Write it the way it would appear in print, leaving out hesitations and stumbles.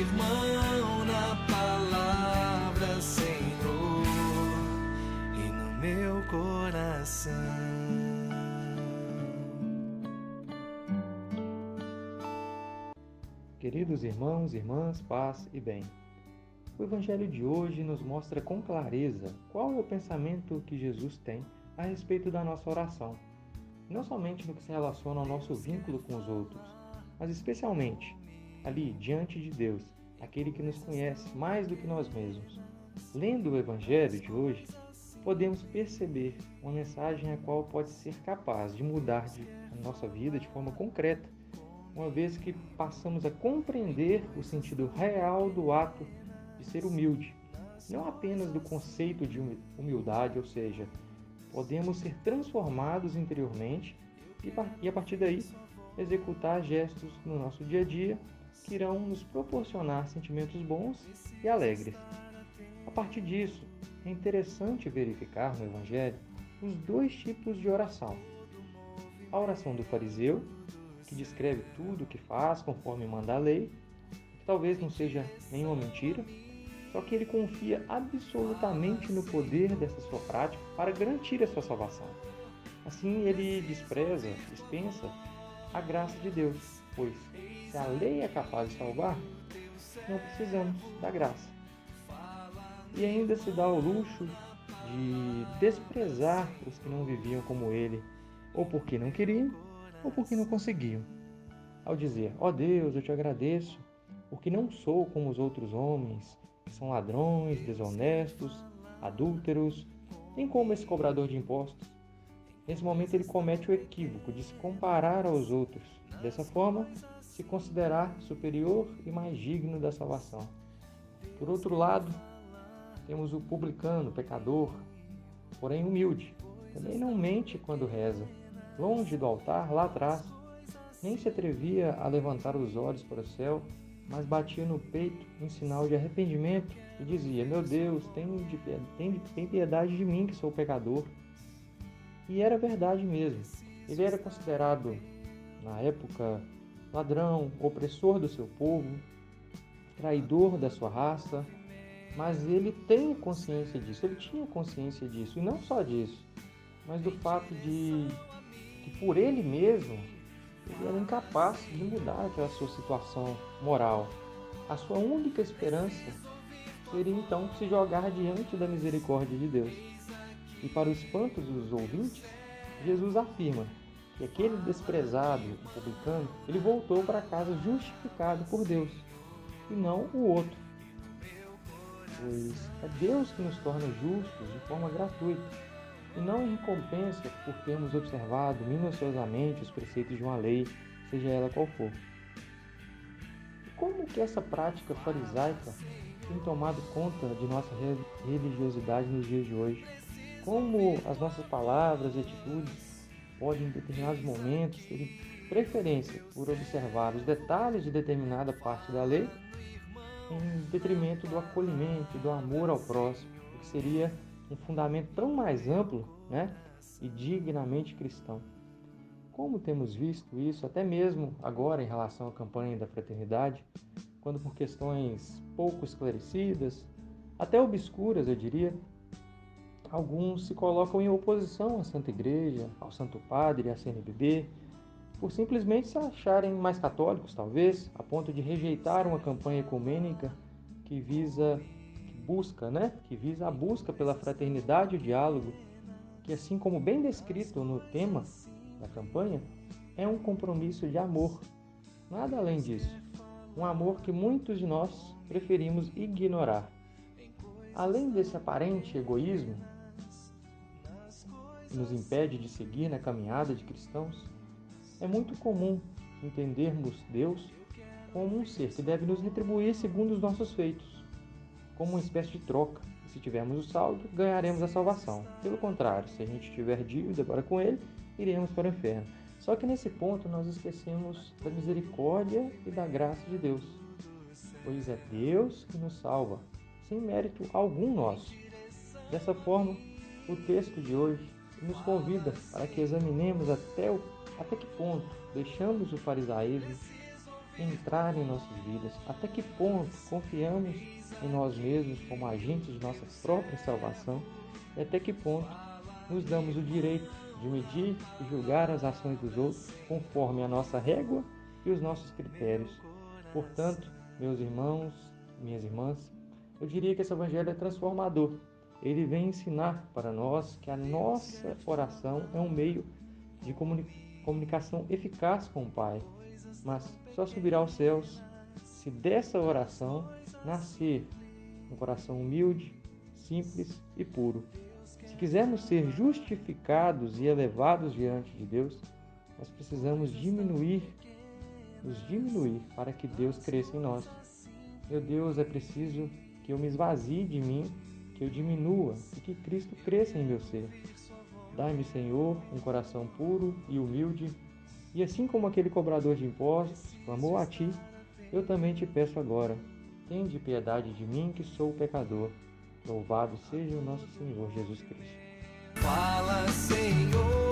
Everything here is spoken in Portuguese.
irmão na palavra, Senhor, e no meu coração. Queridos irmãos, irmãs, paz e bem. O Evangelho de hoje nos mostra com clareza qual é o pensamento que Jesus tem a respeito da nossa oração. Não somente no que se relaciona ao nosso vínculo com os outros, mas especialmente ali, diante de Deus, aquele que nos conhece mais do que nós mesmos. Lendo o Evangelho de hoje, podemos perceber uma mensagem a qual pode ser capaz de mudar a nossa vida de forma concreta, uma vez que passamos a compreender o sentido real do ato de ser humilde, não apenas do conceito de humildade, ou seja, podemos ser transformados interiormente e a partir daí executar gestos no nosso dia a dia que irão nos proporcionar sentimentos bons e alegres. A partir disso, é interessante verificar no Evangelho os dois tipos de oração. A oração do fariseu, que descreve tudo o que faz conforme manda a lei, que talvez não seja nenhuma mentira, só que ele confia absolutamente no poder dessa sua prática para garantir a sua salvação. Assim, ele dispensa a graça de Deus, pois se a lei é capaz de salvar, não precisamos da graça. E ainda se dá ao luxo de desprezar os que não viviam como ele, ou porque não queriam, ou porque não conseguiam. Ao dizer, ó Deus, eu te agradeço, porque não sou como os outros homens, que são ladrões, desonestos, adúlteros, nem como esse cobrador de impostos. Nesse momento ele comete o equívoco de se comparar aos outros, dessa forma se considerar superior e mais digno da salvação. Por outro lado, temos o publicano, pecador, porém humilde. Também não mente quando reza. Longe do altar, lá atrás, nem se atrevia a levantar os olhos para o céu, mas batia no peito em sinal de arrependimento e dizia, meu Deus, tem piedade de mim que sou pecador. E era verdade mesmo. Ele era considerado, na época, ladrão, opressor do seu povo, traidor da sua raça, mas ele tem consciência disso, ele tinha consciência disso, e não só disso, mas do fato de que por ele mesmo, ele era incapaz de mudar aquela sua situação moral. A sua única esperança seria então se jogar diante da misericórdia de Deus. E para o espanto dos ouvintes, Jesus afirma que aquele desprezado e publicano, ele voltou para casa justificado por Deus, e não o outro. Pois é Deus que nos torna justos de forma gratuita, e não em recompensa por termos observado minuciosamente os preceitos de uma lei, seja ela qual for. E como que essa prática farisaica tem tomado conta de nossa religiosidade nos dias de hoje? Como as nossas palavras e atitudes podem, em determinados momentos, ter preferência por observar os detalhes de determinada parte da lei, em detrimento do acolhimento e do amor ao próximo, o que seria um fundamento tão mais amplo, e dignamente cristão. Como temos visto isso até mesmo agora em relação à campanha da fraternidade, quando por questões pouco esclarecidas, até obscuras eu diria, alguns se colocam em oposição à Santa Igreja, ao Santo Padre, à CNBB, por simplesmente se acharem mais católicos, talvez, a ponto de rejeitar uma campanha ecumênica que visa a busca pela fraternidade e o diálogo, que, assim como bem descrito no tema da campanha, é um compromisso de amor. Nada além disso. Um amor que muitos de nós preferimos ignorar. Além desse aparente egoísmo que nos impede de seguir na caminhada de cristãos, é muito comum entendermos Deus como um ser que deve nos retribuir segundo os nossos feitos, como uma espécie de troca. E se tivermos o saldo, ganharemos a salvação. Pelo contrário, se a gente tiver dívida para com Ele, iremos para o inferno. Só que nesse ponto nós esquecemos da misericórdia e da graça de Deus, pois é Deus que nos salva, sem mérito algum nosso. Dessa forma, o texto de hoje nos convida para que examinemos até que ponto deixamos o farisaísmo entrar em nossas vidas? Até que ponto confiamos em nós mesmos como agentes de nossa própria salvação? E até que ponto nos damos o direito de medir e julgar as ações dos outros conforme a nossa régua e os nossos critérios? Portanto, meus irmãos, minhas irmãs, eu diria que esse evangelho é transformador. Ele vem ensinar para nós que a nossa oração é um meio de comunicação eficaz com o Pai, mas só subirá aos céus se dessa oração nascer um coração humilde, simples e puro. Se quisermos ser justificados e elevados diante de Deus, nós precisamos nos diminuir para que Deus cresça em nós. Meu Deus, é preciso que eu me esvazie de mim, que eu diminua e que Cristo cresça em meu ser. Dai-me, Senhor, um coração puro e humilde, e assim como aquele cobrador de impostos clamou a Ti, eu também te peço agora, tende piedade de mim que sou pecador. Louvado seja o nosso Senhor Jesus Cristo. Fala, Senhor.